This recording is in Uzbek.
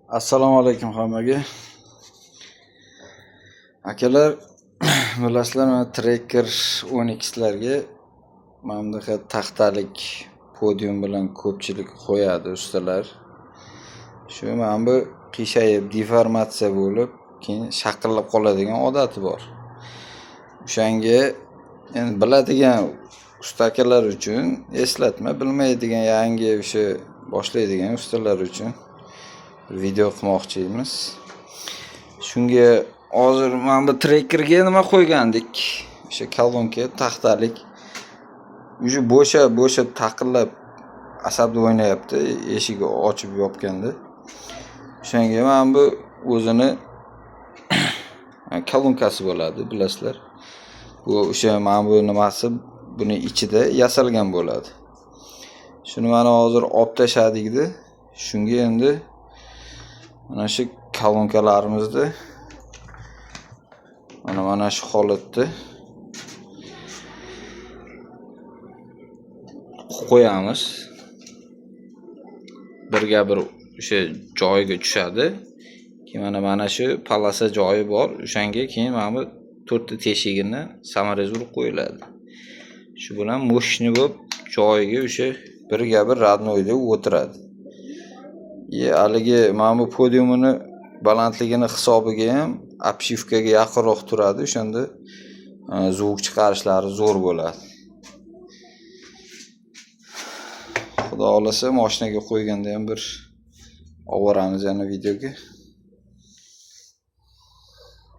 Assalomu alaykum hammaga. Akalar, bilasizlar, mana Tracker 10X larga mana bunaqa taxtalik podium bilan ko'pchilik qo'yadi ustalar. Shu mana bu qiyshayib, deformatsiya bo'lib, keyin shaqillab qoladigan odati bor. O'shanga endi biladigan usta akalar uchun eslatma, bilmaydigan yangi o'sha boshlaydigan ustalar uchun video qilmoqchimiz. Shunga hozir mana bu Trackerga nima qo'ygandik? O'sha kolonka taxtalik. O'sha bo'sha taqillab asabda o'ynayapti, eshigi ochib yopganda. O'shanga mana bu o'zini kolonkasi bo'ladi, bilasizlar. Bu o'sha mana bu nimasi buni ichida yasalgan bo'ladi. Shuni mana hozir olib tashladikda, shunga endi mana shu kolonkalarimizni mana shu holatda qo'yamiz. Birga bir o'sha joyiga tushadi. Keyin mana shu palasa joyi bor. O'shanga keyin mana bu 4 ta teshigini samarez urib qo'yiladi. Shu bilan moshni bo'lib joyiga o'sha birga bir radnoyda o'tiradi. Haligi mana bu podiumini balandligini hisobiga ham obshivkaga yaqinroq turadi. O'shanda zvuk chiqarishlari zo'r bo'ladi. Xudo xolasa mashinaga qo'yganda ham bir olib boramiz yana videoga.